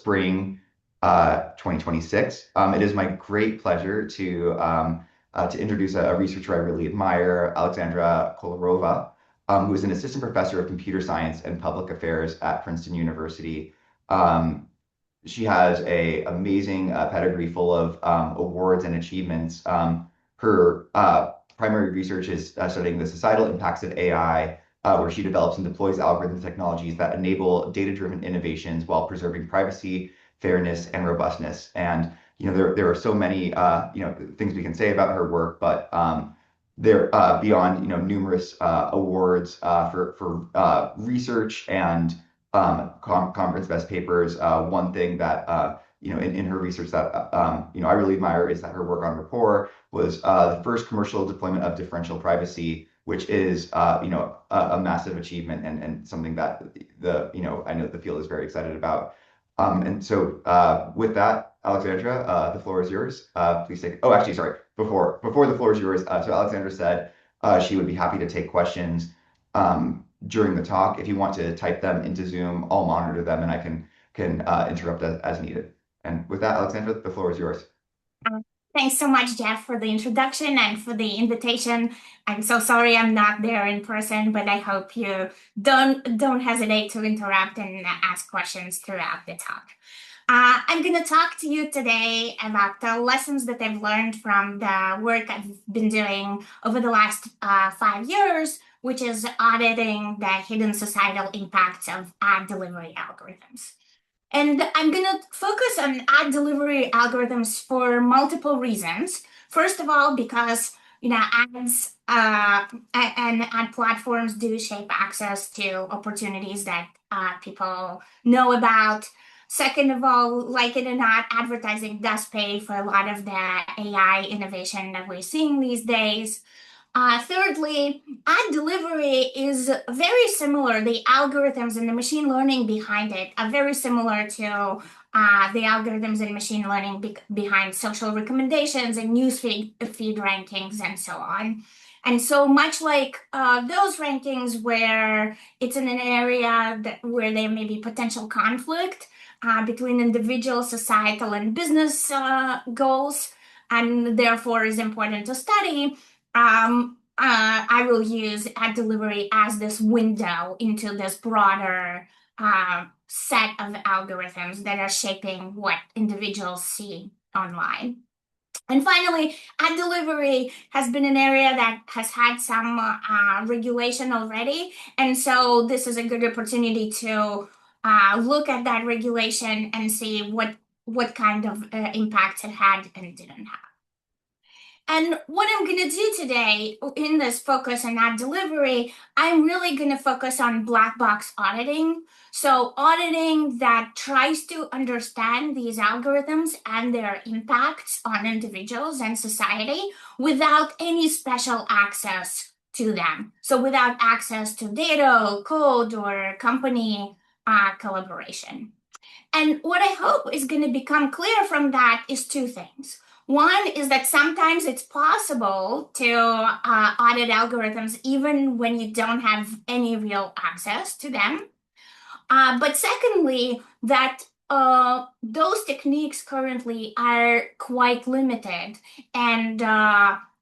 spring 2026. It is my great pleasure to introduce a researcher I really admire, Aleksandra Kolarova, who is an assistant professor of computer science and public affairs at Princeton University. Um, she has a amazing pedigree full of awards and achievements. Her primary research is studying the societal impacts of AI, where she develops and deploys algorithm technologies that enable data-driven innovations while preserving privacy, fairness, and robustness. And there are so many things we can say about her work, but there beyond numerous awards for research and conference best papers. One thing that in her research that I really admire is that her work on rapport was the first commercial deployment of differential privacy, which is a massive achievement and something that I know the field is very excited about. And so with that, Alexandra, the floor is yours. Please take. Oh, actually, sorry. Before the floor is yours. So Alexandra said she would be happy to take questions during the talk. If you want to type them into Zoom, I'll monitor them and I can interrupt as needed. And with that, Alexandra, the floor is yours. Uh, Thanks so much, Jeff, for the introduction and for the invitation. I'm so sorry I'm not there in person, but I hope you don't hesitate to interrupt and ask questions throughout the talk. I'm going to talk to you today about the lessons that I've learned from the work I've been doing over the last 5 years, which is auditing the hidden societal impacts of ad delivery algorithms. And I'm going to focus on ad delivery algorithms for multiple reasons. First of all, because ads and ad platforms do shape access to opportunities that people know about. Second of all, like it or not, advertising does pay for a lot of the AI innovation that we're seeing these days. Thirdly, ad delivery is very similar. The algorithms and the machine learning behind it are very similar to the algorithms and machine learning behind social recommendations and feed rankings and so on. And so much like those rankings where it's in an area where there may be potential conflict between individual, societal, and business goals, and therefore is important to study, I will use ad delivery as this window into this broader set of algorithms that are shaping what individuals see online. And finally, ad delivery has been an area that has had some regulation already. And so this is a good opportunity to look at that regulation and see what kind of impacts it had and didn't have. And what I'm going to do today in this focus on ad delivery, I'm really going to focus on black box auditing. So auditing that tries to understand these algorithms and their impacts on individuals and society without any special access to them. So without access to data, code, or company collaboration. And what I hope is going to become clear from that is two things. One is that sometimes it's possible to audit algorithms even when you don't have any real access to them. But secondly, that those techniques currently are quite limited. And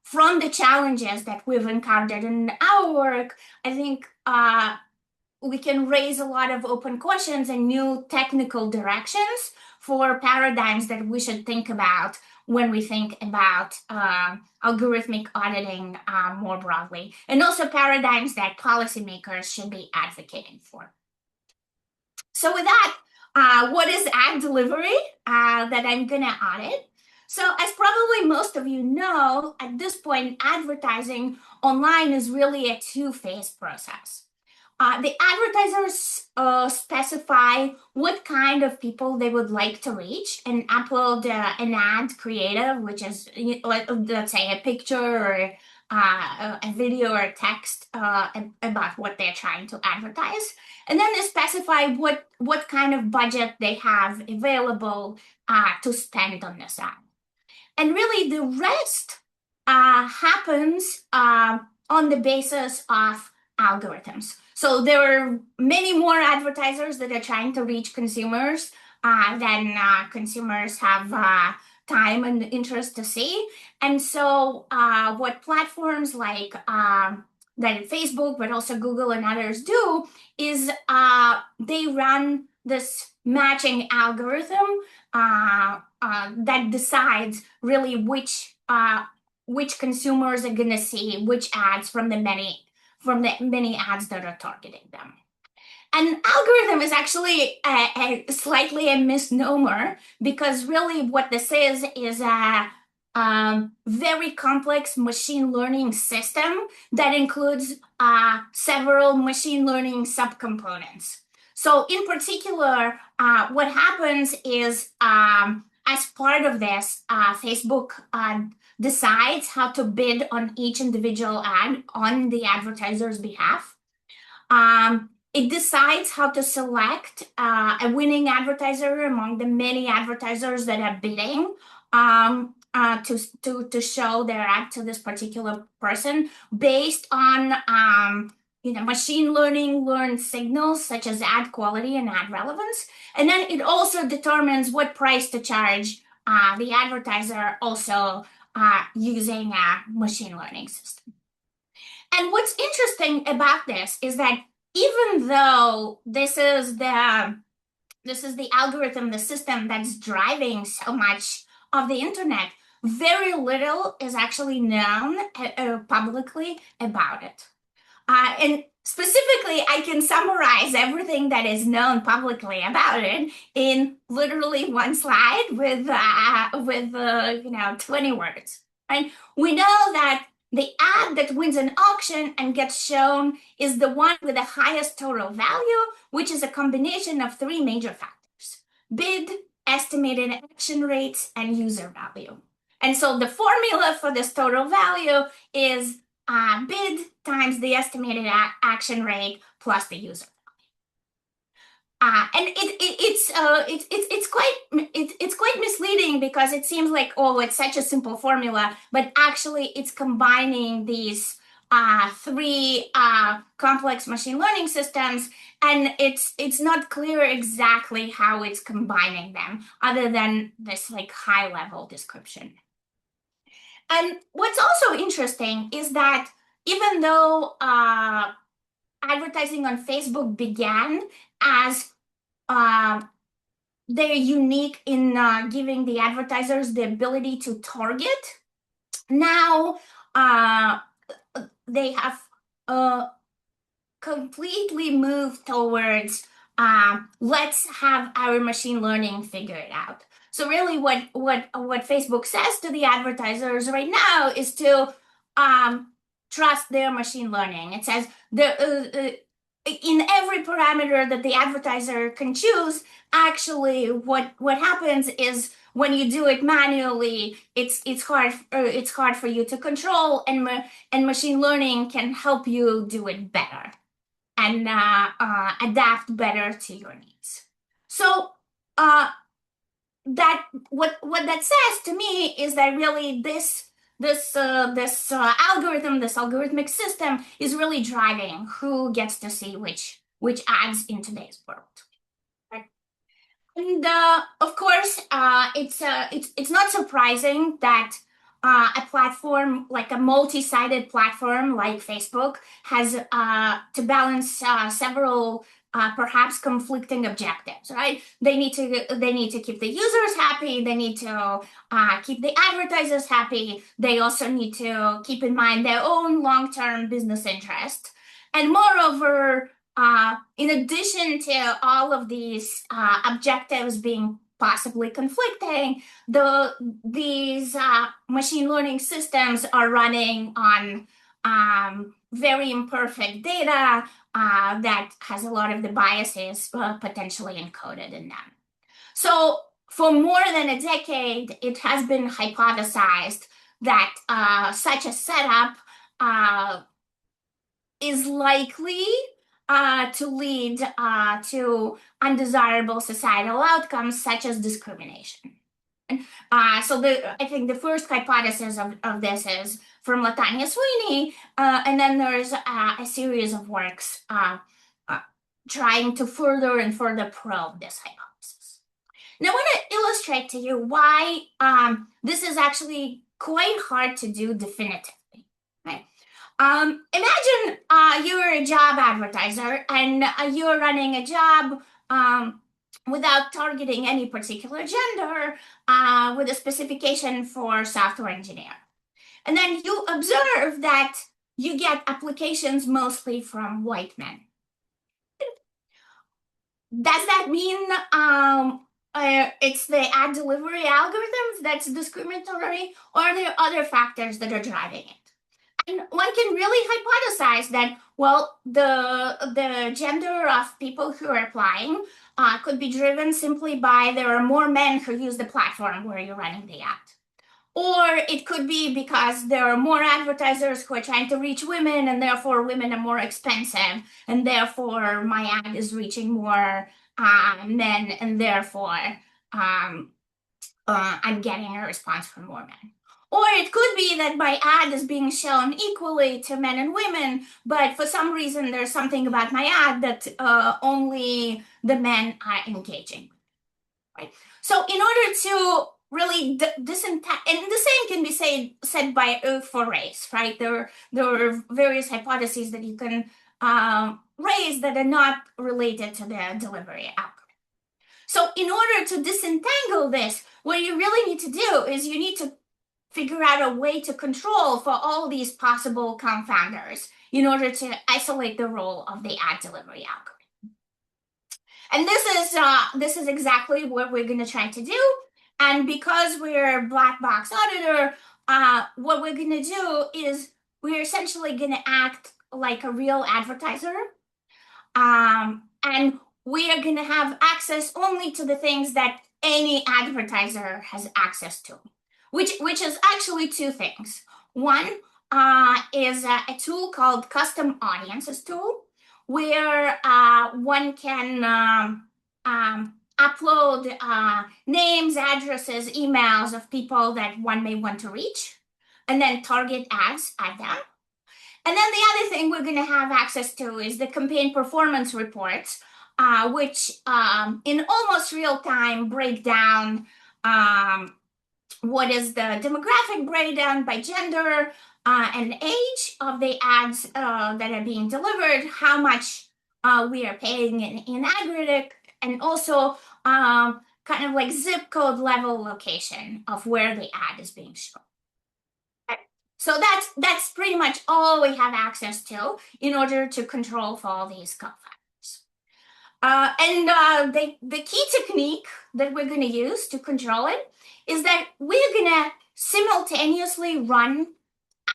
from the challenges that we've encountered in our work, I think we can raise a lot of open questions and new technical directions for paradigms that we should think about when we think about algorithmic auditing more broadly, and also paradigms that policymakers should be advocating for. So with that, what is ad delivery that I'm going to audit? So as probably most of you know, at this point, advertising online is really a two-phase process. The advertisers specify what kind of people they would like to reach and upload an ad creative, which is, let's say, a picture or a video or text about what they're trying to advertise. And then they specify what kind of budget they have available to spend on this ad. And really, the rest happens on the basis of algorithms. So there are many more advertisers that are trying to reach consumers than consumers have time and interest to see. And so, what platforms like that Facebook, but also Google and others do is they run this matching algorithm that decides really which consumers are going to see which ads from the many ads that are targeting them. An algorithm is actually slightly a misnomer because really what this is a very complex machine learning system that includes several machine learning subcomponents. So in particular, what happens is as part of this, Facebook decides how to bid on each individual ad on the advertiser's behalf. It decides how to select a winning advertiser among the many advertisers that are bidding to show their ad to this particular person based on machine learning learned signals such as ad quality and ad relevance. And then it also determines what price to charge the advertiser also using a machine learning system. And what's interesting about this is that even though this is the algorithm, the system that's driving so much of the internet, very little is actually known publicly about it. And specifically, I can summarize everything that is known publicly about it in literally one slide with 20 words. And we know that the ad that wins an auction and gets shown is the one with the highest total value, which is a combination of three major factors: bid, estimated action rates, and user value. And so the formula for this total value is bid times the estimated action rate plus the user. And it's quite misleading because it seems like, oh, it's such a simple formula, but actually it's combining these three complex machine learning systems, and it's not clear exactly how it's combining them, other than this like high level description. And what's also interesting is that even though advertising on Facebook began as they're unique in giving the advertisers the ability to target, now they have completely moved towards let's have our machine learning figure it out. So really what Facebook says to the advertisers right now is to trust their machine learning. It says in every parameter that the advertiser can choose, actually what happens is when you do it manually, it's hard for you to control, and machine learning can help you do it better and adapt better to your needs. So that what that says to me is that really this algorithm, this algorithmic system, is really driving who gets to see which ads in today's world. Right? And of course, it's not surprising that a platform like a multi-sided platform like Facebook has to balance several perhaps conflicting objectives, right? They need to keep the users happy. They need to keep the advertisers happy. They also need to keep in mind their own long-term business interest. And moreover, in addition to all of these objectives being possibly conflicting, these machine learning systems are running on very imperfect data that has a lot of the biases potentially encoded in them. So for more than a decade, it has been hypothesized that such a setup is likely to lead to undesirable societal outcomes such as discrimination. So I think the first hypothesis of this is from Latanya Sweeney, and then there's a series of works trying to further and further probe this hypothesis. illustrate to you why this is actually quite hard to do definitively. Right? Imagine you're a job advertiser and you're running a job without targeting any particular gender with a specification for software engineer. And then you observe that you get applications mostly from white men. Does that mean it's the ad delivery algorithms that's discriminatory, or are there other factors that are driving it? And one can really hypothesize that, well, the gender of people who are applying could be driven simply by there are more men who use the platform where you're running the ad. Or it could be because there are more advertisers who are trying to reach women, and therefore women are more expensive, and therefore my ad is reaching more men, and therefore I'm getting a response from more men. Or it could be that my ad is being shown equally to men and women, but for some reason there's something about my ad that only the men are engaging. Right? So in order to really disentangle, and the same can be said by for race, right? There are various hypotheses that you can raise that are not related to the delivery algorithm. So in order to disentangle this, what you really need to do is you need to figure out a way to control for all these possible confounders in order to isolate the role of the ad delivery algorithm. And this is exactly what we're going to try to do. And because we're a black box auditor, what we're going to do is we're essentially going to act like a real advertiser. And we are going to have access only to the things that any advertiser has access to, which is actually two things. One is a tool called Custom Audiences tool, where one can upload names, addresses, emails of people that one may want to reach, and then target ads at them. And then the other thing we're going to have access to is the campaign performance reports, which in almost real time break down what is the demographic breakdown by gender and age of the ads that are being delivered, how much we are paying in aggregate, and also kind of like zip code level location of where the ad is being shown. So that's pretty much all we have access to in order to control for all these confounders. And the key technique that we're going to use to control it is that we're going to simultaneously run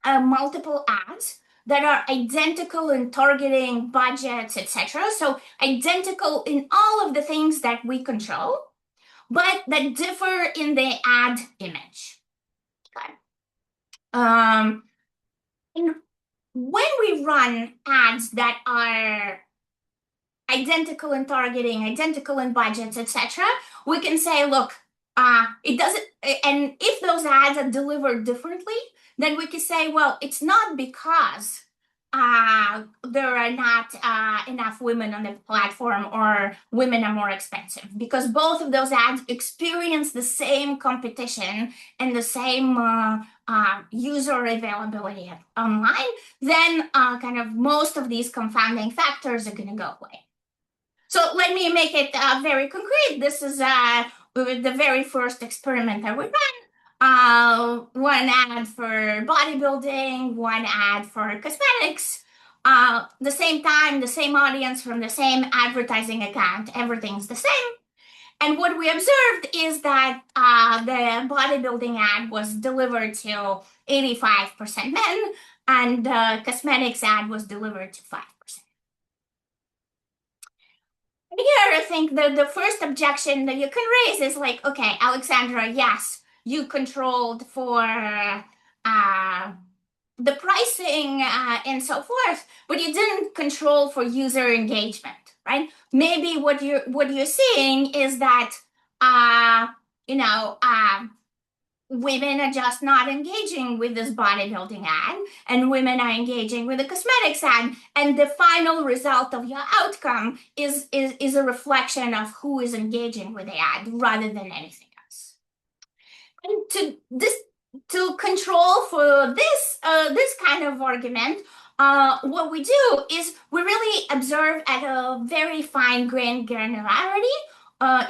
multiple ads that are identical in targeting, budgets, etc. So identical in all of the things that we control, but that differ in the ad image. Okay. And when we run ads that are identical in targeting, identical in budgets, etc., we can say, look, it doesn't, and if those ads are delivered differently, then we can say, well, it's not because there are not enough women on the platform or women are more expensive, because both of those ads experience the same competition and the same user availability online, then kind of most of these confounding factors are going to go away. So let me make it very concrete. This is the very first experiment that we ran. One ad for bodybuilding, one ad for cosmetics. The same time, the same audience from the same advertising account, everything's the same. And what we observed is that the bodybuilding ad was delivered to 85% men, and the cosmetics ad was delivered to 5%. Here, I think the first objection that you can raise is like, okay, Aleksandra, yes, you controlled for the pricing and so forth, but you didn't control for user engagement, right? Maybe what you're seeing is that women are just not engaging with this bodybuilding ad, and women are engaging with the cosmetics ad, and the final result of your outcome is a reflection of who is engaging with the ad rather than anything else. And to control for this kind of argument, what we do is we really observe at a very fine granularity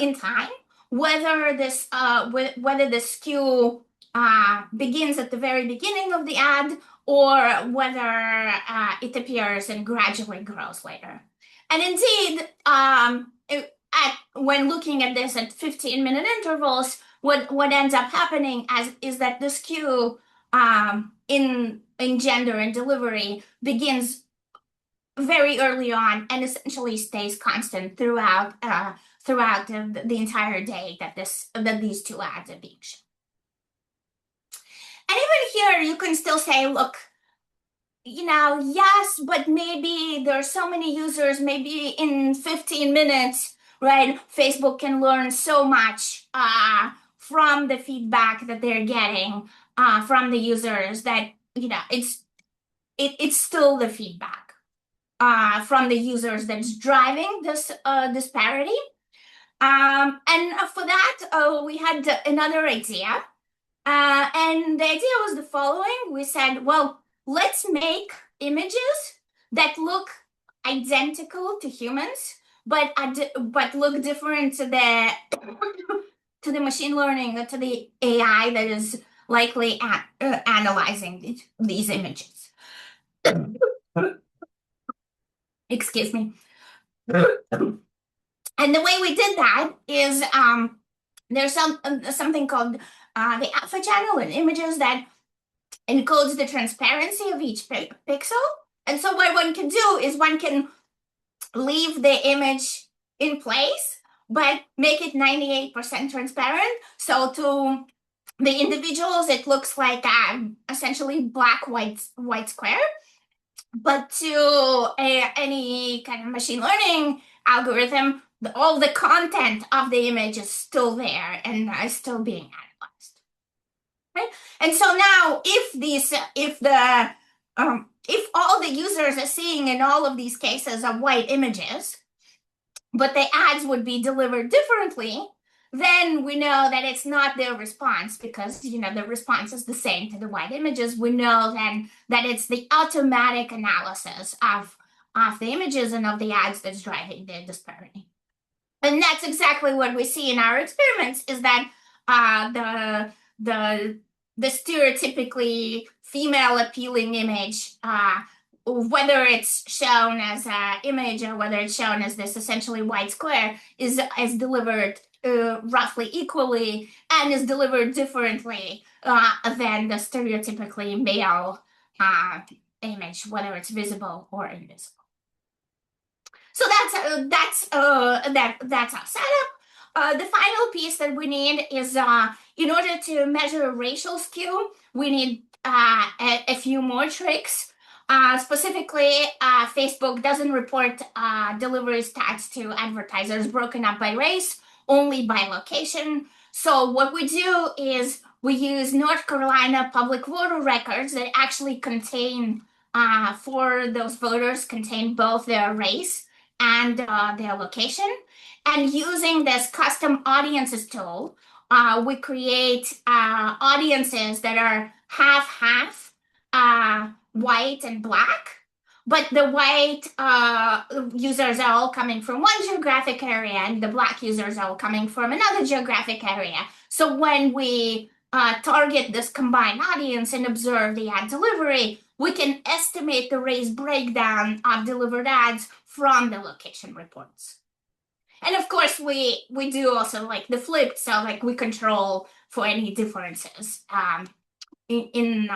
in time whether the skew begins at the very beginning of the ad or whether it appears and gradually grows later. And indeed, when looking at this at 15-minute intervals, what ends up happening is that the skew in gender and delivery begins very early on and essentially stays constant throughout the entire day that these two ads are being shown. And even here, you can still say, look, yes, but maybe there are so many users, maybe in 15 minutes, right? Facebook can learn so much from the feedback that they're getting from the users that, it's still the feedback from the users that's driving this disparity. And for that, we had another idea. And the idea was the following. We said, well, let's make images that look identical to humans, but look different to the machine learning or to the AI that is likely analyzing these images. Excuse me. And the way we did that is there's something called the alpha channel in images that encodes the transparency of each pixel. And so what one can do is one can leave the image in place, but make it 98% transparent. So to the individuals, it looks like essentially white square. But to any kind of machine learning algorithm, all the content of the image is still there and is still being analyzed. Right? And so now, if all the users are seeing in all of these cases are white images, but the ads would be delivered differently, then we know that it's not their response because the response is the same to the white images. We know then that it's the automatic analysis of the images and of the ads that's driving the disparity. And that's exactly what we see in our experiments, is that the stereotypically female appealing image, whether it's shown as an image or whether it's shown as this essentially white square, is delivered roughly equally and is delivered differently than the stereotypically male image, whether it's visible or invisible. So that's our setup. The final piece that we need is in order to measure racial skew, we need a few more tricks. Specifically, Facebook doesn't report delivery stats to advertisers broken up by race, only by location. So what we do is we use North Carolina public voter records that actually contain, for those voters, contain both their race and their location. And using this custom audiences tool, we create audiences that are half white and black, but the white users are all coming from one geographic area and the black users are all coming from another geographic area. So when we target this combined audience and observe the ad delivery, we can estimate the race breakdown of delivered ads from the location reports. And of course, we do also like the flipped, so like we control for any differences in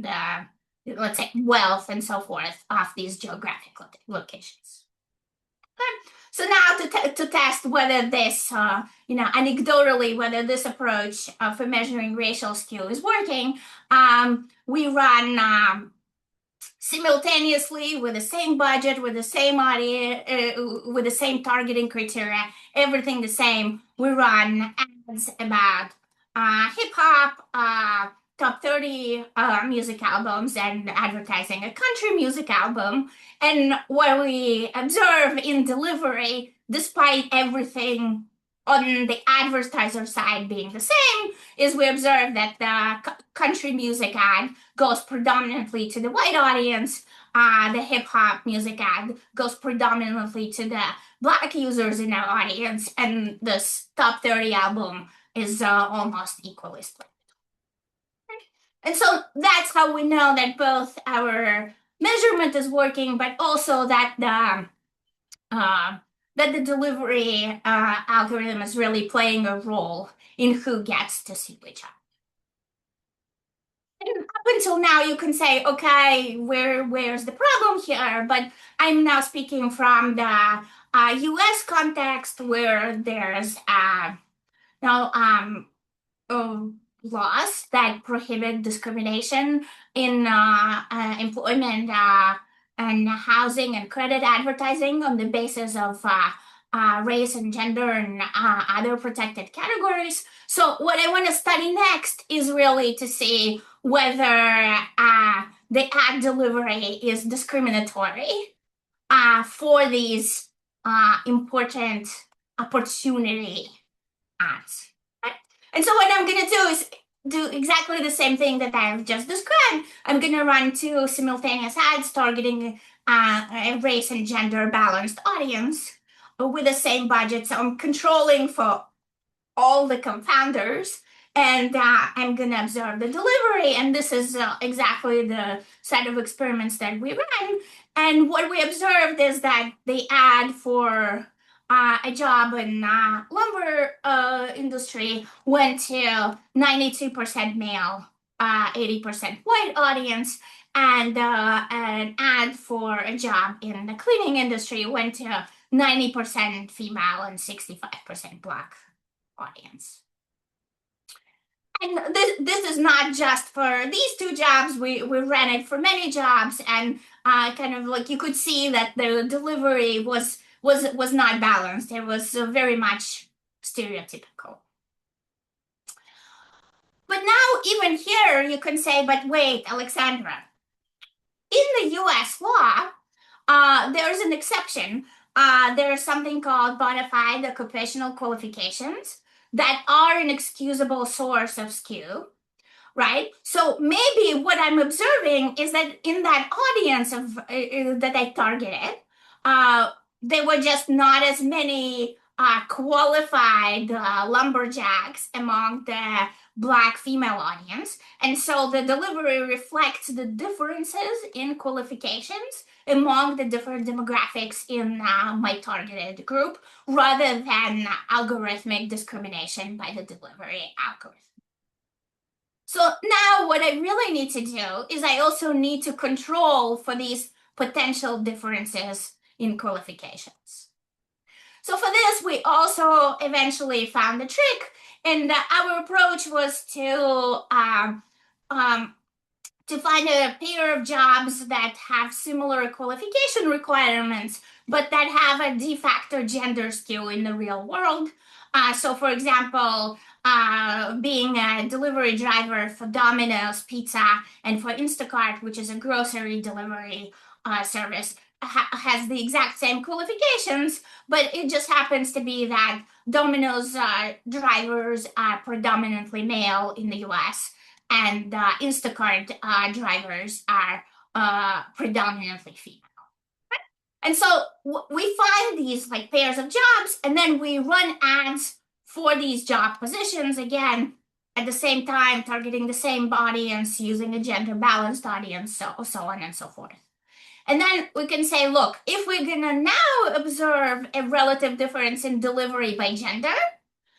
the, let's say, wealth and so forth of these geographic locations. Okay. So now to test whether this, anecdotally, whether this approach for measuring racial skew is working, we run simultaneously with the same budget, with the same audience, with the same targeting criteria, everything the same. We run ads about hip hop, top 30 music albums, and advertising a country music album. And what we observe in delivery, despite everything on the advertiser side being the same, is we observe that the country music ad goes predominantly to the white audience. The hip hop music ad goes predominantly to the Black users in our audience, and this top 30 album is almost equally split. And so that's how we know that both our measurement is working, but also that uh, the delivery algorithm is really playing a role in who gets to see which app. And up until now, you can say, okay, where's the problem here? But I'm now speaking from the US context where there's now laws that prohibit discrimination in employment and housing and credit advertising on the basis of race and gender and other protected categories. So what I want to study next is really to see whether the ad delivery is discriminatory for these important opportunity ads. And so what I'm going to do is do exactly the same thing that I've just described. I'm going to run two simultaneous ads targeting a race and gender balanced audience with the same budget. So I'm controlling for all the confounders, and I'm going to observe the delivery. And this is exactly the set of experiments that we ran. And what we observed is that the ad for a job in lumber industry went to 92% male, 80% white audience, and an ad for a job in the cleaning industry went to 90% female and 65% Black audience. And this is not just for these two jobs. We ran it for many jobs, and kind of like you could see that the delivery was not balanced. It was very much stereotypical. But now even here you can say, but wait, Aleksandra, in the US law, there's an exception. There's something called bona fide occupational qualifications that are an excusable source of skew, right? So maybe what I'm observing is that in that audience of that I targeted, there were just not as many qualified lumberjacks among the Black female audience. And so the delivery reflects the differences in qualifications among the different demographics in my targeted group rather than algorithmic discrimination by the delivery algorithm. So now what I really need to do is I also need to control for these potential differences in qualifications. So for this, we also eventually found a trick, and our approach was to find a pair of jobs that have similar qualification requirements, but that have a de facto gender skew in the real world. So for example, being a delivery driver for Domino's Pizza and for Instacart, which is a grocery delivery service, has the exact same qualifications, but it just happens to be that Domino's drivers are predominantly male in the US, and Instacart drivers are predominantly female. And so we find these like pairs of jobs, and then we run ads for these job positions again at the same time, targeting the same audience, using a gender balanced audience, so on and so forth. And then we can say, look, if we're gonna now observe a relative difference in delivery by gender,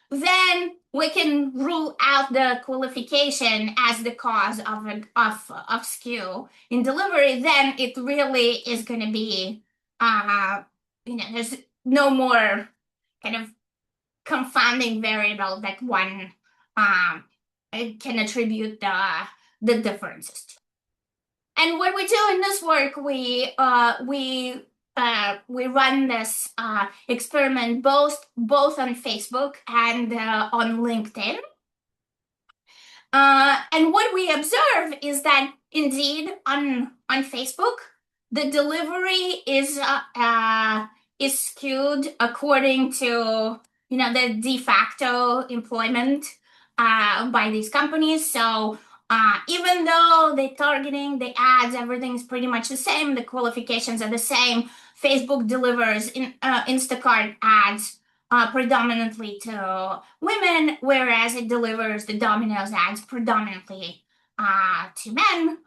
then we can rule out the qualification as the cause of skew in delivery. Then it really is going to be, there's no more kind of confounding variable that one can attribute the differences to. And what we do in this work, we run this experiment both on Facebook and on LinkedIn. And what we observe is that indeed on Facebook, the delivery is skewed according to the de facto employment by these companies. So even though the targeting, the ads, everything's pretty much the same, the qualifications are the same. Facebook delivers Instacart ads predominantly to women, whereas it delivers the Domino's ads predominantly to men.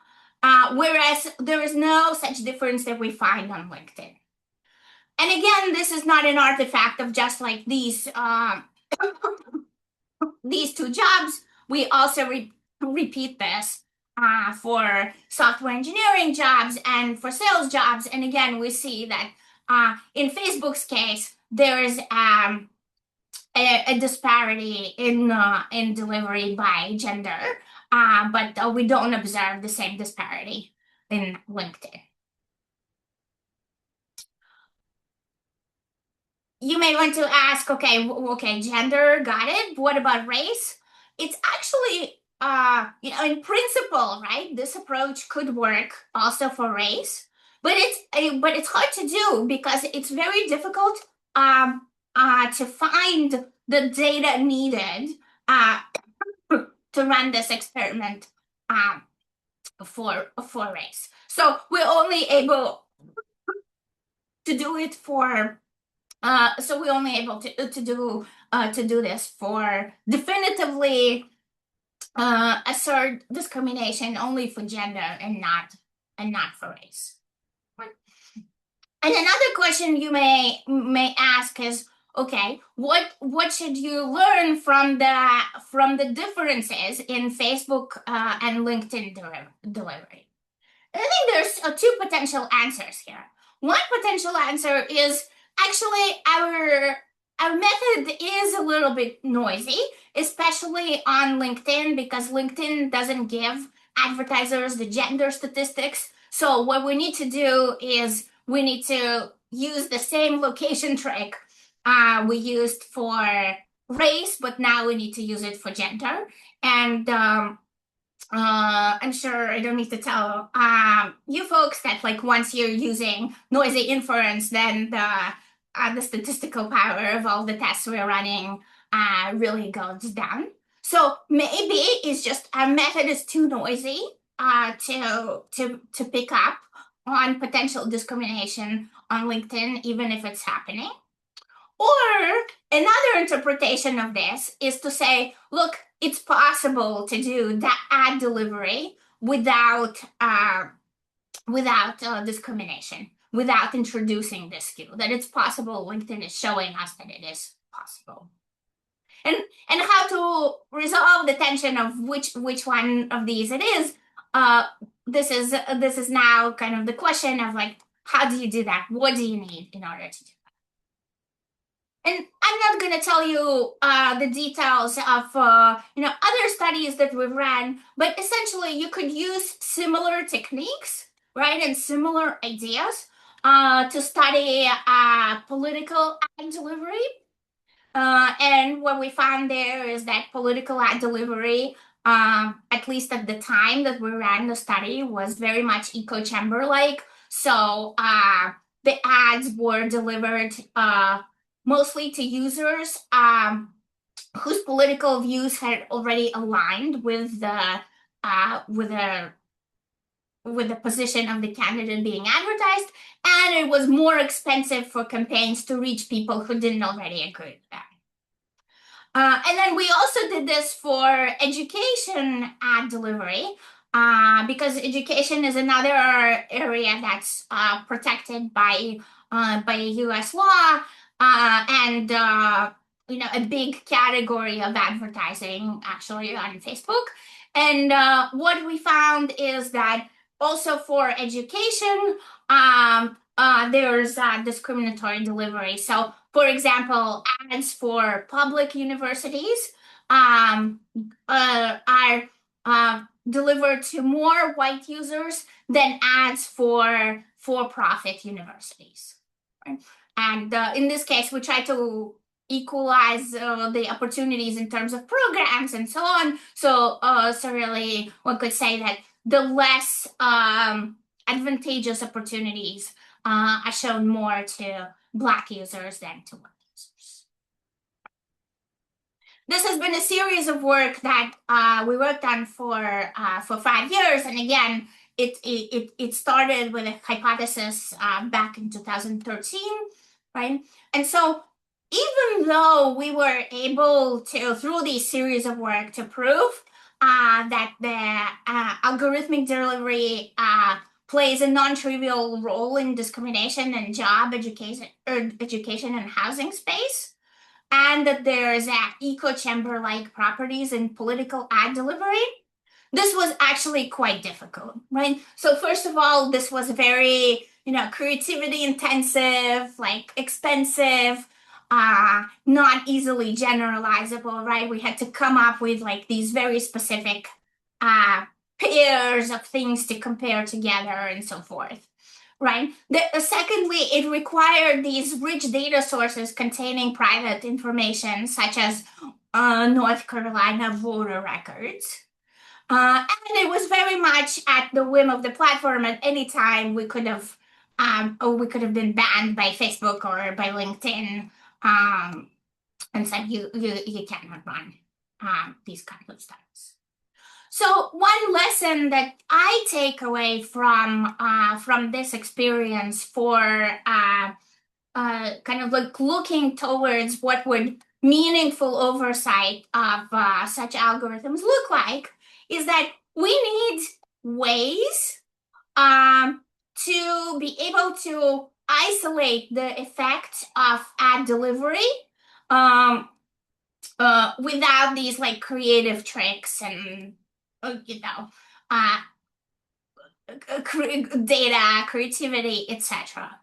Whereas there is no such difference that we find on LinkedIn. And again, this is not an artifact of just like these two jobs. We also repeat this for software engineering jobs and for sales jobs. And again, we see that in Facebook's case, there is a disparity in delivery by gender, but we don't observe the same disparity in LinkedIn. You may want to ask, okay, gender, got it. What about race? It's actually, in principle, right? This approach could work also for race, but it's hard to do because it's very difficult to find the data needed to run this experiment for race. So we're only able to do it for. So we're only able to do this for definitively assert discrimination only for gender and not for race. And another question you may ask is, okay, what should you learn from the differences in Facebook and LinkedIn delivery? And I think there's two potential answers here. One potential answer is actually our method is a little bit noisy, especially on LinkedIn, because LinkedIn doesn't give advertisers the gender statistics. So what we need to do is we need to use the same location trick we used for race, but now we need to use it for gender. And I'm sure I don't need to tell you folks that like once you're using noisy inference, then the statistical power of all the tests we're running really goes down. So maybe it's just our method is too noisy to pick up on potential discrimination on LinkedIn, even if it's happening. Or another interpretation of this is to say, look, it's possible to do that ad delivery without discrimination, without introducing this skew. That it's possible. LinkedIn is showing us that it is possible. And how to resolve the tension of which one of these it is. This is now kind of the question of like, how do you do that? What do you need in order to do that? And I'm not going to tell you the details of other studies that we've ran, but essentially you could use similar techniques, right, and similar ideas to study political ad delivery. And what we found there is that political ad delivery, at least at the time that we ran the study, was very much echo chamber-like. So the ads were delivered mostly to users whose political views had already aligned with the position of the candidate being advertised, and it was more expensive for campaigns to reach people who didn't already agree with that. And then we also did this for education ad delivery, because education is another area that's protected by U.S. law, and a big category of advertising actually on Facebook. And what we found is that also for education, there's discriminatory delivery. So, for example, ads for public universities are delivered to more white users than ads for for-profit universities. Right? And in this case, we try to equalize the opportunities in terms of programs and so on. So really, one could say that the less advantageous opportunities are shown more to Black users than to white users. this has been a series of work that we worked on for 5 years, and again, it started with a hypothesis back in 2013, right? And so, even though we were able to, through these series of work, to prove that the algorithmic delivery plays a non-trivial role in discrimination and job education, or education and housing space, and that there's echo chamber like properties in political ad delivery, this was actually quite difficult, right? So first of all, this was very, creativity intensive, like expensive, not easily generalizable, right? We had to come up with like these very specific uh, pairs of things to compare together and so forth, right? Secondly, it required these rich data sources containing private information, such as North Carolina voter records. And it was very much at the whim of the platform. At any time, we could have been banned by Facebook or by LinkedIn, and said you cannot run these kinds of studies. So one lesson that I take away from this experience for kind of like looking towards what would meaningful oversight of such algorithms look like is that we need ways to be able to isolate the effect of ad delivery um, without these like creative tricks and you know uh, data, creativity, etc.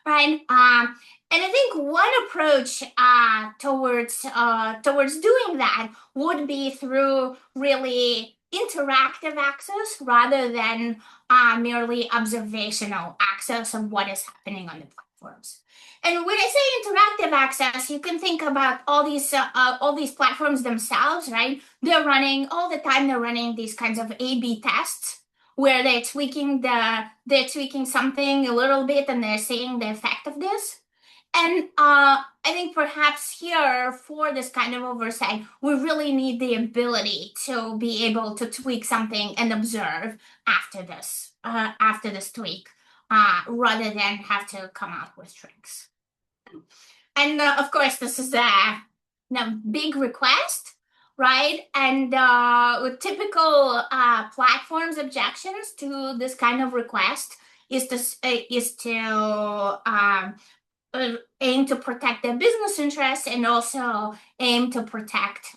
Right? And I think one approach towards doing that would be through really interactive access rather than merely observational access of what is happening on the platforms. And when I say interactive access, you can think about all these platforms themselves, right? They're running all the time. They're running these kinds of A/B tests where they're tweaking something a little bit and they're seeing the effect of this. And I think perhaps here for this kind of oversight, we really need the ability to be able to tweak something and observe after this tweak, rather than have to come up with tricks. And of course, this is a big request, right? And with typical platforms objections to this kind of request is to aim to protect their business interests and also aim to protect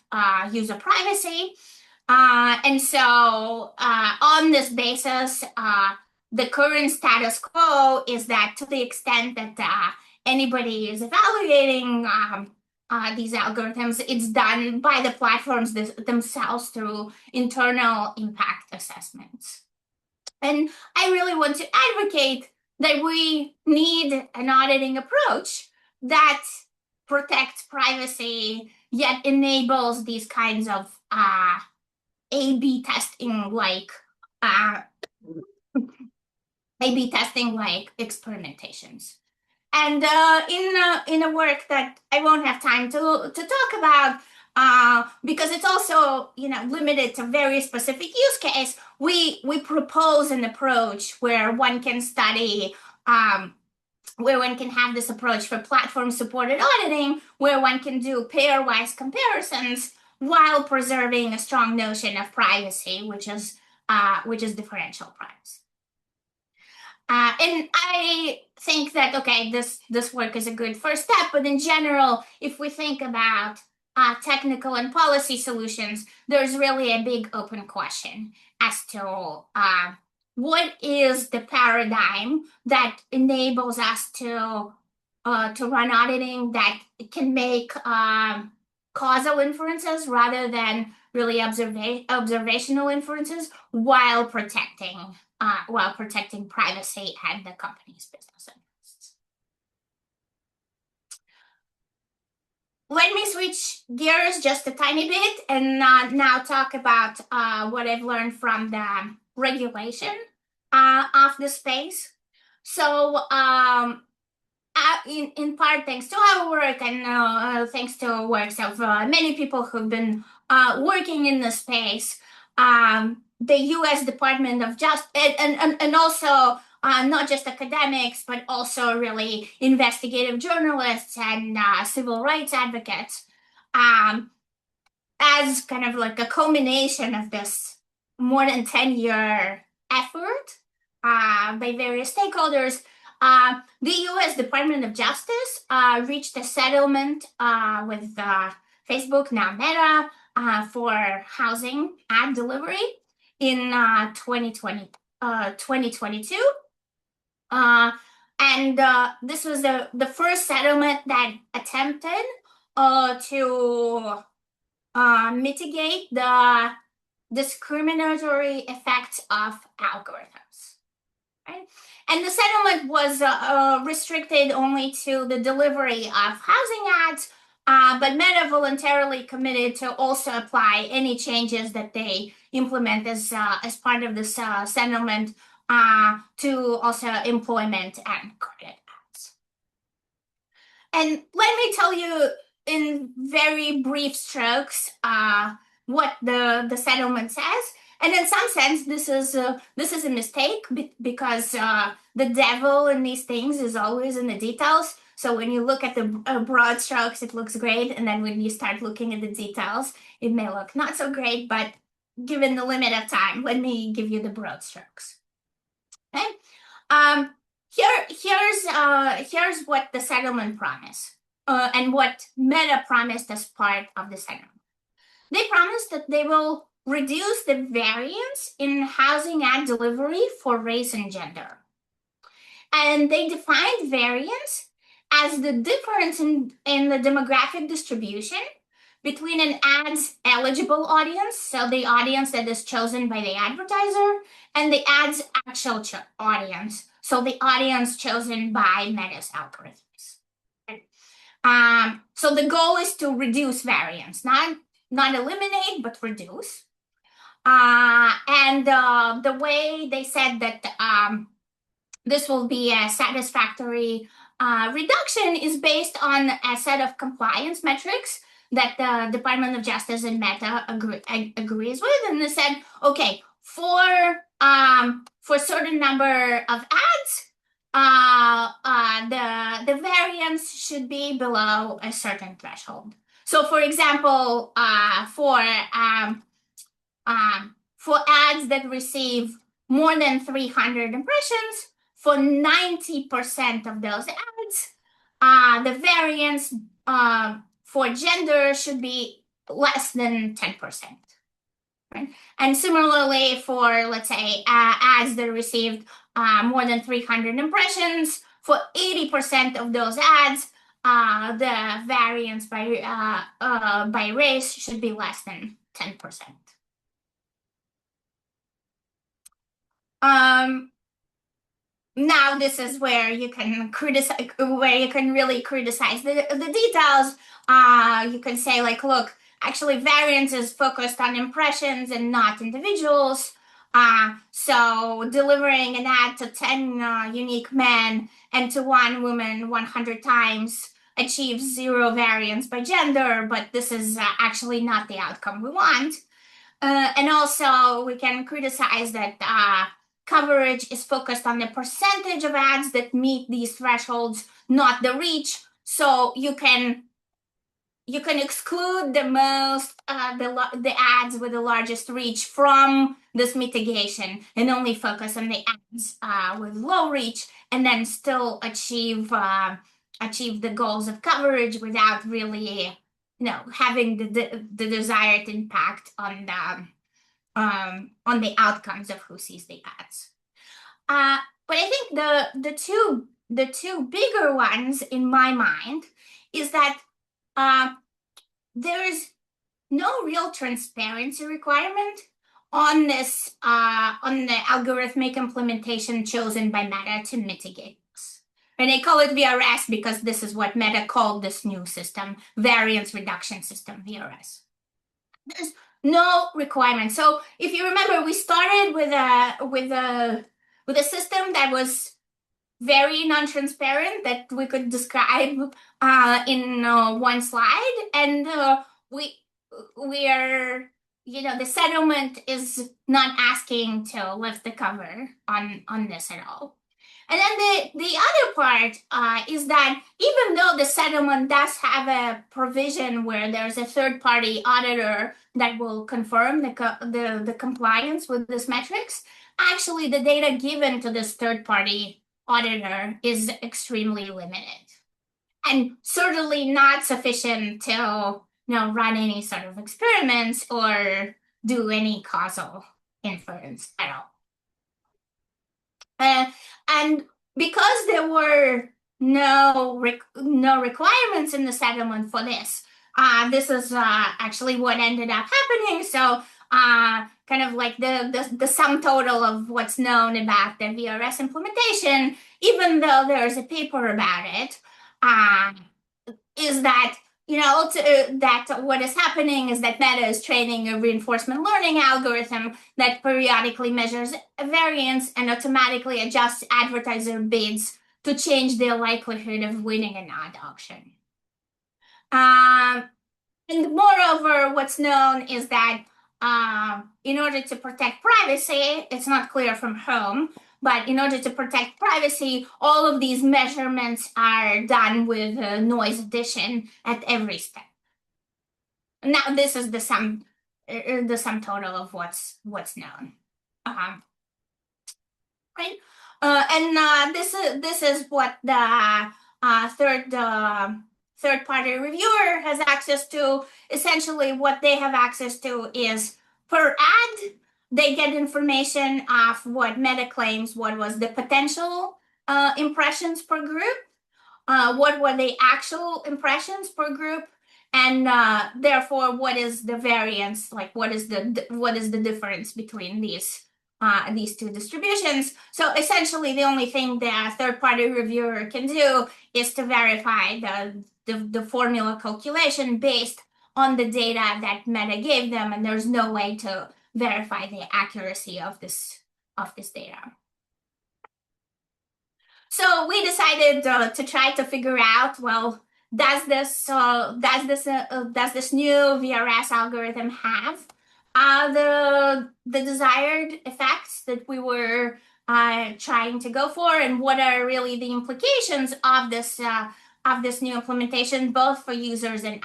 user privacy. And so, on this basis, the current status quo is that to the extent that anybody is evaluating these algorithms, it's done by the platforms themselves through internal impact assessments. And I really want to advocate that we need an auditing approach that protects privacy yet enables these kinds of A/B testing like experimentations. And in a work that I won't have time to talk about, because it's also limited to very specific use case, we propose an approach where one can study. Where one can have this approach for platform supported auditing, where one can do pairwise comparisons while preserving a strong notion of privacy, which is differential privacy. And I think that, okay, this work is a good first step, but in general, if we think about technical and policy solutions, there's really a big open question as to what is the paradigm that enables us to run auditing that can make causal inferences rather than really observational inferences while protecting privacy and the company's business interests. Let me switch gears just a tiny bit and now talk about what I've learned from the regulation of the space. So in part thanks to our work and thanks to works of many people who've been working in the space, the U.S. Department of Justice, and also not just academics, but also really investigative journalists and civil rights advocates, um, as kind of like a culmination of this more than 10-year effort by various stakeholders, the US Department of Justice reached a settlement with Facebook, now Meta, for housing ad delivery in 2022. And this was the first settlement that attempted to mitigate the discriminatory effects of algorithms. Right? And the settlement was restricted only to the delivery of housing ads, but Meta voluntarily committed to also apply any changes that they implement as part of this settlement to also employment and credit ads. And let me tell you in very brief strokes what the settlement says. And in some sense, this is a mistake because the devil in these things is always in the details. So when you look at the broad strokes, it looks great, and then when you start looking at the details, it may look not so great. But given the limit of time, let me give you the broad strokes. Okay. Here's what the settlement promised, and what Meta promised as part of the settlement. They promised that they will reduce the variance in housing ad delivery for race and gender. And they defined variance as the difference in the demographic distribution between an ad's eligible audience, so the audience that is chosen by the advertiser, and the ad's actual audience, so the audience chosen by Meta's algorithms. So the goal is to reduce variance, not eliminate, but reduce. And the way they said that this will be a satisfactory reduction is based on a set of compliance metrics that the Department of Justice and Meta agrees with. And they said, okay, for a certain number of ads, the variance should be below a certain threshold. So, for example, for ads that receive more than 300 impressions, for 90% of those ads, the variance for gender should be less than 10%. Right? And similarly, for, let's say, ads that received more than 300 impressions, for 80% of those ads, the variance by race should be less than 10%. Now this is where you can criticize, where you can really criticize the details. You can say, like, look, actually variance is focused on impressions and not individuals. So delivering an ad to 10 unique men and to one woman 100 times achieves zero variance by gender, but this is actually not the outcome we want. And also we can criticize that coverage is focused on the percentage of ads that meet these thresholds, not the reach. So you can exclude the ads with the largest reach from this mitigation and only focus on the ads with low reach, and then still achieve the goals of coverage without really, having the desired impact on the outcomes of who sees the ads. But I think the two bigger ones in my mind is that there is no real transparency requirement on this on the algorithmic implementation chosen by Meta to mitigate this. And they call it VRS because this is what Meta called this new system, variance reduction system, VRS. There's no requirement. So if you remember, we started with a system that was very non-transparent that we could describe in one slide, and we are, the settlement is not asking to lift the cover on this at all. And then the other part is that even though the settlement does have a provision where there's a third party auditor that will confirm the compliance with this metrics, actually the data given to this third party auditor is extremely limited and certainly not sufficient to run any sort of experiments or do any causal inference at all. And because there were no requirements in the settlement for this, this is actually what ended up happening. So kind of like the sum total of what's known about the VRS implementation, even though there's a paper about it, is that that what is happening is that Meta is training a reinforcement learning algorithm that periodically measures variance and automatically adjusts advertiser bids to change their likelihood of winning an ad auction. And moreover, what's known is that in order to protect privacy, it's not clear from whom, but in order to protect privacy, all of these measurements are done with noise addition at every step. Now, this is the sum total of what's known. Right? And this is what the third party reviewer has access to. Essentially, what they have access to is per ad, they get information of what Meta claims what was the potential impressions per group, what were the actual impressions per group, and therefore what is the variance, like what is the difference between these two distributions. So essentially, the only thing the third-party reviewer can do is to verify the formula calculation based on the data that Meta gave them, and there's no way to verify the accuracy of this data. So we decided to try to figure out, well, does this new VRS algorithm have the desired effects that we were trying to go for, and what are really the implications of this new implementation, both for users and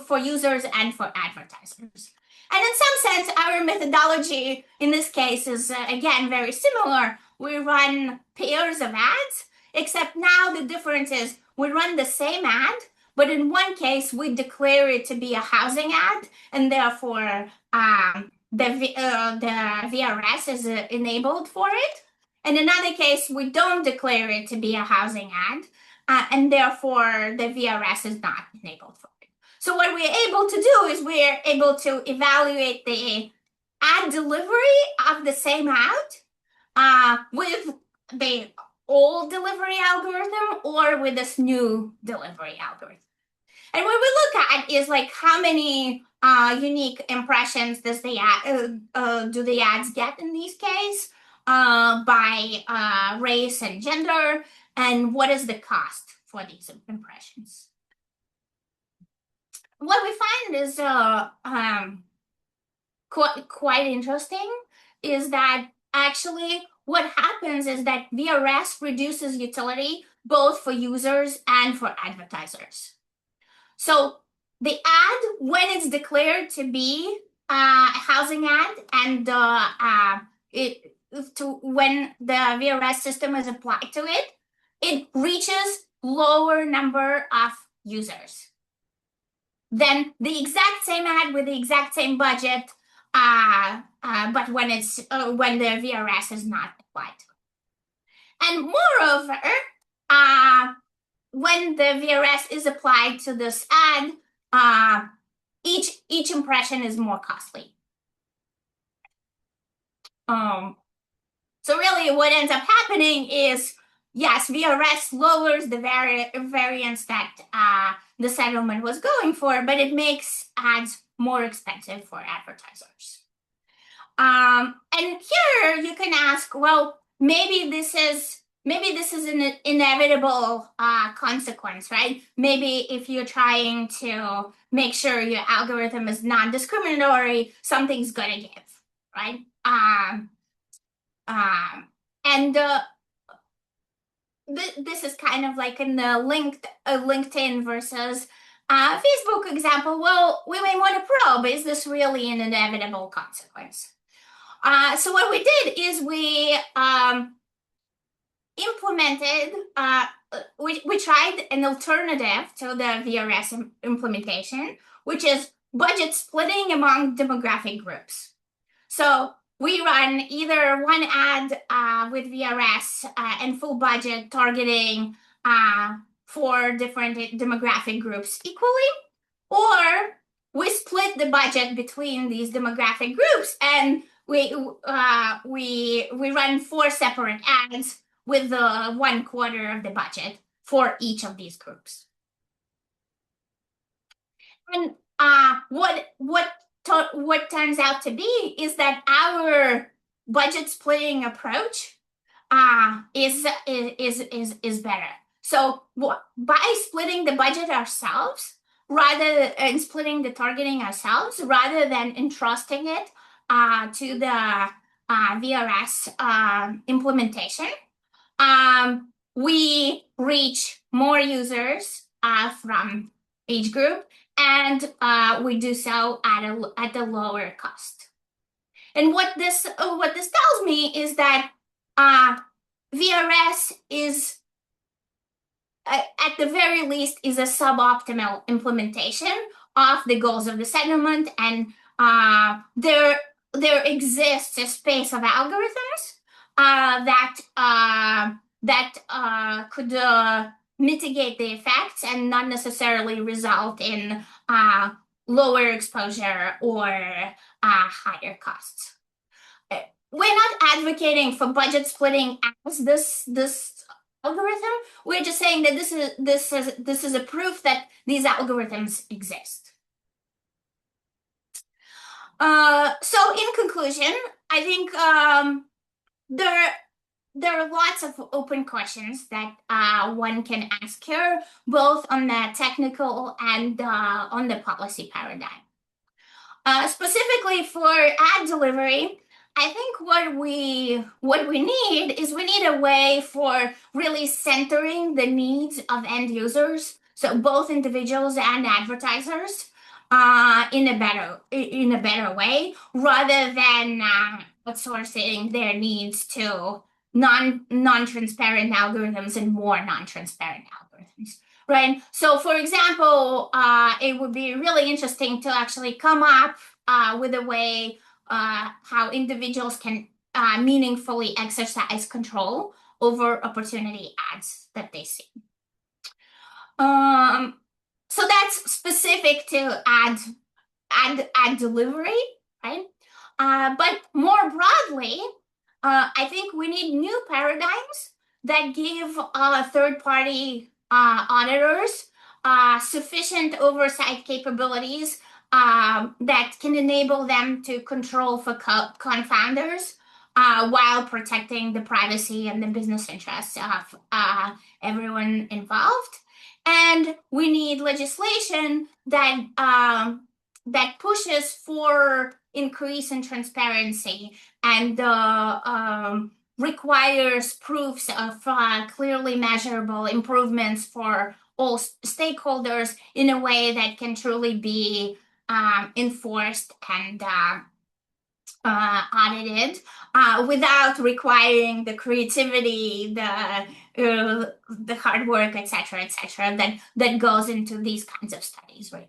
for users and for advertisers. And in some sense, our methodology in this case is, again, very similar. We run pairs of ads, except now the difference is we run the same ad, but in one case, we declare it to be a housing ad, and therefore the VRS is enabled for it. In another case, we don't declare it to be a housing ad, and therefore the VRS is not enabled for it. So what we're able to do is we're able to evaluate the ad delivery of the same ad with the old delivery algorithm or with this new delivery algorithm. And what we look at is like how many unique impressions do the ads get in these cases by race and gender, and what is the cost for these impressions. What we find is quite interesting is that actually what happens is that VRS reduces utility both for users and for advertisers. So the ad, when it's declared to be a housing ad, and when the VRS system is applied to it, it reaches lower number of users than the exact same ad with the exact same budget, but when the VRS is not applied to it. And moreover, when the VRS is applied to this ad, each impression is more costly. So really what ends up happening is, yes, VRS lowers the variance that the settlement was going for, but it makes ads more expensive for advertisers. And here you can ask, well, maybe this is maybe this is an inevitable consequence, right? Maybe if you're trying to make sure your algorithm is non-discriminatory, something's gonna give, right? Um, and this is kind of like in the LinkedIn versus Facebook example. Well, we may want to probe, is this really an inevitable consequence? So what we did is we implemented, we tried an alternative to the VRS implementation, which is budget splitting among demographic groups. So we run either one ad with VRS and full budget targeting for different demographic groups equally, or we split the budget between these demographic groups and we run 4 separate ads with the 1/4 of the budget for each of these groups. And what turns out to be is that our budget splitting approach is better. So by splitting the budget ourselves, rather and splitting the targeting ourselves, rather than entrusting it to the VRS implementation, we reach more users from each group, and we do so at a lower cost. And what this tells me is that VRS is at the very least is a suboptimal implementation of the goals of the settlement, and there exists a space of algorithms that could mitigate the effects and not necessarily result in lower exposure or higher costs. We're not advocating for budget splitting as this algorithm. We're just saying that this is a proof that these algorithms exist. So in conclusion, I think there are lots of open questions that one can ask here, both on the technical and on the policy paradigm. Specifically for ad delivery, I think what we need is we need a way for really centering the needs of end users, so both individuals and advertisers, in a better way, rather than outsourcing their needs to non-transparent algorithms and more non-transparent algorithms. Right. So, for example, it would be really interesting to actually come up with a way how individuals can meaningfully exercise control over opportunity ads that they see. So that's specific to ad delivery, right? But more broadly, I think we need new paradigms that give third-party auditors sufficient oversight capabilities that can enable them to control for confounders while protecting the privacy and the business interests of everyone involved. And we need legislation that pushes for increase in transparency and requires proofs of clearly measurable improvements for all stakeholders in a way that can truly be enforced and audited without requiring the creativity, the hard work, etc., that goes into these kinds of studies right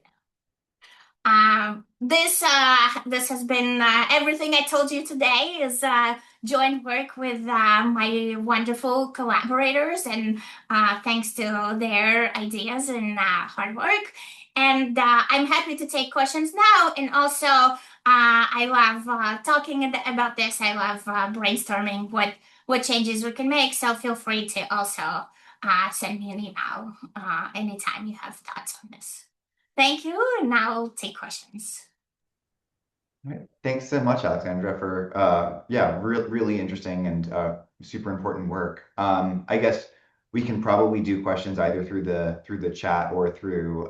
now. This has been everything I told you today is joint work with my wonderful collaborators, and thanks to their ideas and hard work. And I'm happy to take questions now. And also, I love talking about this. I love brainstorming what changes we can make. So feel free to also send me an email anytime you have thoughts on this. Thank you, and now I'll take questions. All right. Thanks so much, Aleksandra, for yeah, really interesting and super important work. I guess we can probably do questions either through the chat or through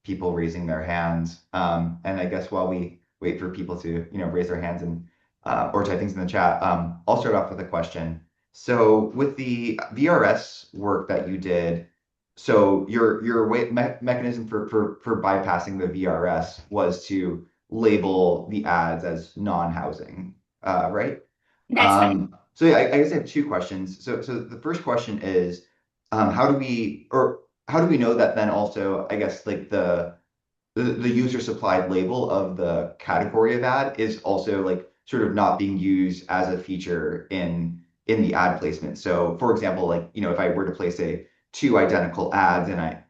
people raising their hands. And I guess while we wait for people to raise their hands and or type things in the chat, I'll start off with a question. So with the VRS work that you did, so your mechanism for bypassing the VRS was to label the ads as non-housing, right? That's right. So yeah, I guess I have two questions. So the first question is, how do we know that then also, I guess like the user supplied label of the category of ad is also like sort of not being used as a feature in the ad placement. So for example, like, if I were to place a two identical ads and I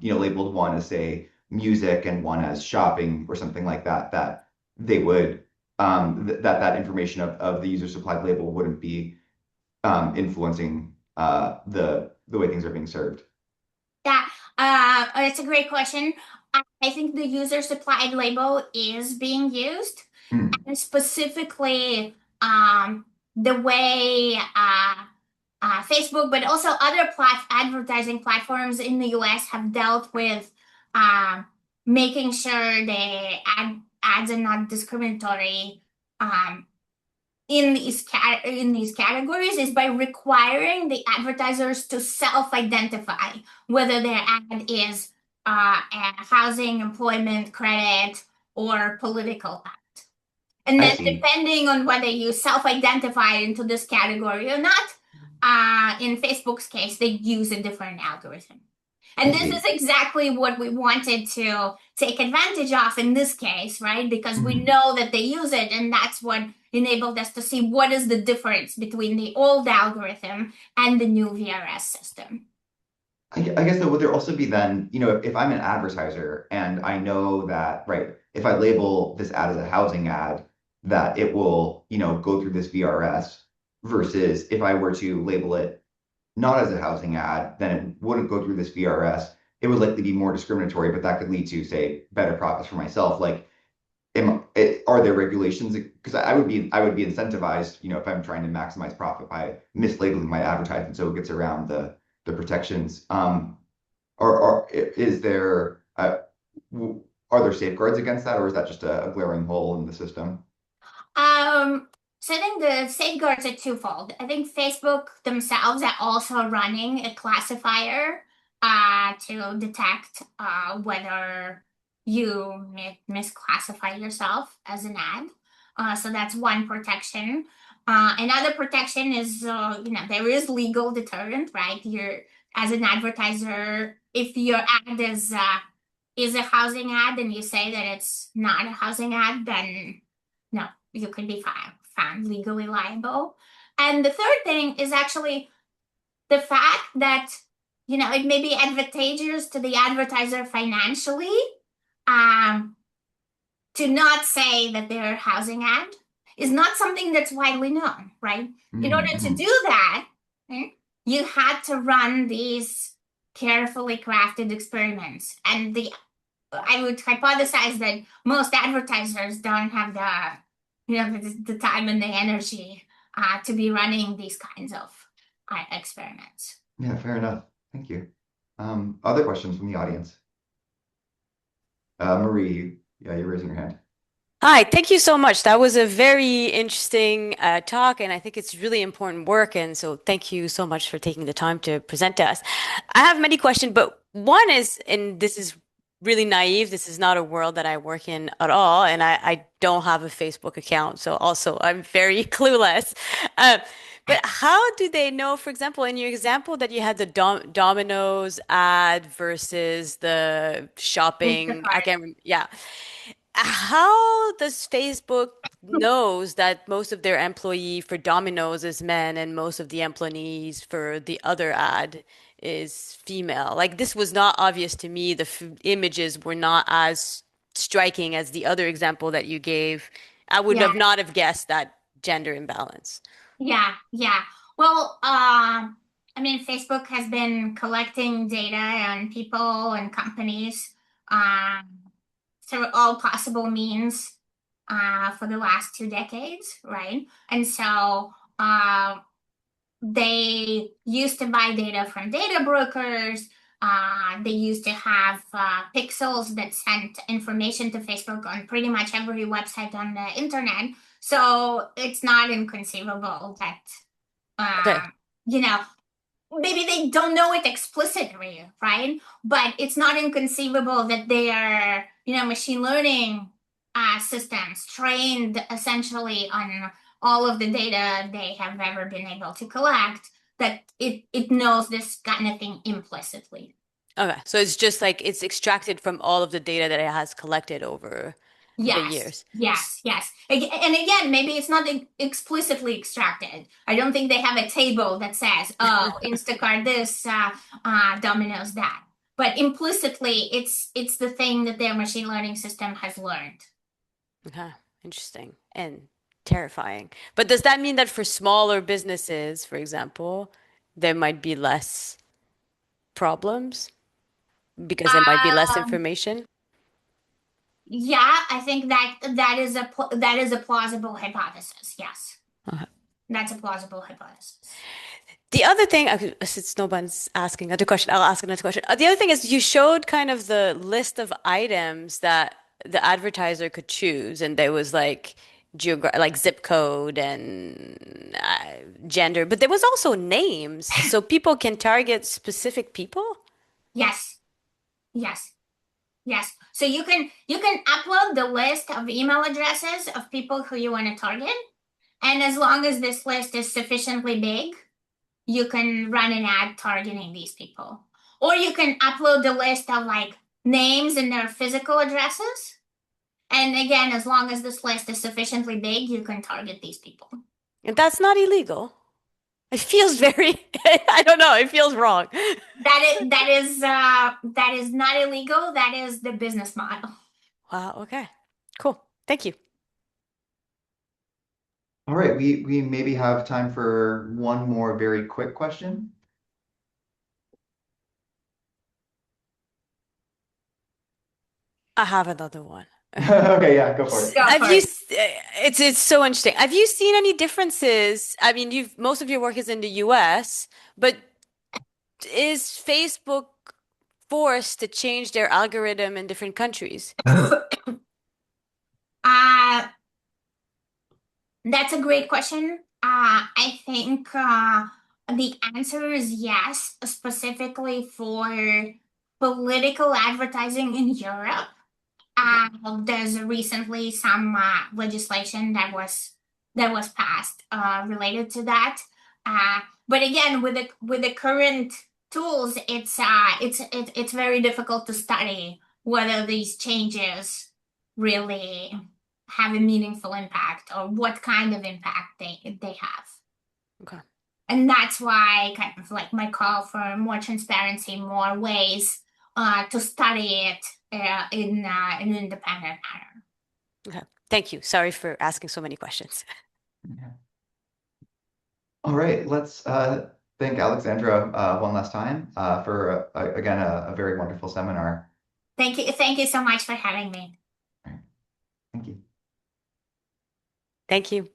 labeled one as say music and one as shopping or something like that, that they would that information of the user supplied label wouldn't be influencing the way things are being served. Yeah, it's a great question. I think the user supplied label is being used, Mm, and specifically the way Facebook, but also other advertising platforms in the US have dealt with um, making sure the ads are not discriminatory um, in these categories is by requiring the advertisers to self-identify whether their ad is a housing, employment, credit, or political ad. And I then see. depending on whether you self-identify into this category or not, in Facebook's case, they use a different algorithm. I And this is see. exactly what we wanted to take advantage of in this case, right? Because we Mhm. know that they use it, and that's what enabled us to see what is the difference between the old algorithm and the new VRS system. I guess that would there also be then, if I'm an advertiser and I know that, right, if I label this ad as a housing ad, that it will, go through this VRS versus if I were to label it not as a housing ad, then it wouldn't go through this VRS. It would likely be more discriminatory, but that could lead to, say, better profits for myself. Like, are there regulations? Because I would be incentivized, if I'm trying to maximize profit by mislabeling my advertisement so it gets around the protections. Is there are there safeguards against that, or is that just a glaring hole in the system? Um, so I think the safeguards are twofold. I think Facebook themselves are also running a classifier to detect whether you misclassify yourself as an ad. So that's one protection. Another protection is, there is legal deterrent, right? You're as an advertiser, if your ad is a housing ad and you say that it's not a housing ad, then no, you could be found legally liable. And the third thing is actually the fact that, it may be advantageous to the advertiser financially um, to not say that they're a housing ad is not something that's widely known, right? In order to Mm-hmm. do that, right, you had to run these carefully crafted experiments. And I would hypothesize that most advertisers don't have the time and the energy to be running these kinds of experiments. Yeah, fair enough. Thank you. Other questions from the audience? Marie, yeah, you're raising your hand. Hi, thank you so much. That was a very interesting talk, and I think it's really important work. And so, thank you so much for taking the time to present to us. I have many questions, but one is, and this is really naive, this is not a world that I work in at all, and I don't have a Facebook account. So, also, I'm very clueless. Uh, but how do they know, for example, in your example that you had the Domino's ad versus the shopping, I Instacart. can't, yeah. How does Facebook knows that most of their employee for Domino's is men and most of the employees for the other ad is female? Like this was not obvious to me. The f images were not as striking as the other example that you gave. I would Yeah, have not have guessed that gender imbalance. yeah. Well, I mean, Facebook has been collecting data on people and companies um, through all possible means for the last 2 decades, right? And so they used to buy data from data brokers. They used to have pixels that sent information to Facebook on pretty much every website on the internet. So it's not inconceivable that, Okay. you know, maybe they don't know it explicitly, right? But it's not inconceivable that they are, machine learning systems trained essentially on all of the data they have ever been able to collect, that it knows this kind of thing implicitly. Okay. So it's just like it's extracted from all of the data that it has collected over the Yes, years. yes, yes. And again, maybe it's not explicitly extracted. I don't think they have a table that says, "Oh, Instacart this, Domino's that." But implicitly, it's the thing that their machine learning system has learned. Okay. Interesting and terrifying. But does that mean that for smaller businesses, for example, there might be less problems because there might be less Um, information? yeah, I think that is a plausible hypothesis. Yes, Okay. that's a plausible hypothesis. The other thing, since no one's asking another question, I'll ask another question. The other thing is you showed kind of the list of items that the advertiser could choose, and there was like like zip code and gender, but there was also names, so people can target specific people. Yes, yes. Yes. So you can upload the list of email addresses of people who you want to target. And as long as this list is sufficiently big, you can run an ad targeting these people. Or you can upload the list of like names and their physical addresses. And again, as long as this list is sufficiently big, you can target these people. And that's not illegal. It feels very, I don't know, it feels wrong. That is not illegal. That is the business model. Wow, okay. Cool. Thank you. All right, we maybe have time for one more very quick question. I have another one. Okay, yeah, go for it. Go Have for you, it. it's so interesting. Have you seen any differences? I mean, most of your work is in the US, but is Facebook forced to change their algorithm in different countries? Uh, That's a great question. I think the answer is yes, specifically for political advertising in Europe. Okay. There's recently some legislation that was passed related to that. But again, with the current tools, it's very difficult to study whether these changes really have a meaningful impact or what kind of impact they have. Okay. And that's why kind of like my call for more transparency, more ways to study it in an independent manner. Okay. Thank you. Sorry for asking so many questions. Yeah. All right, let's thank Alexandra one last time for again a very wonderful seminar. Thank you so much for having me. All right, thank you. Thank you.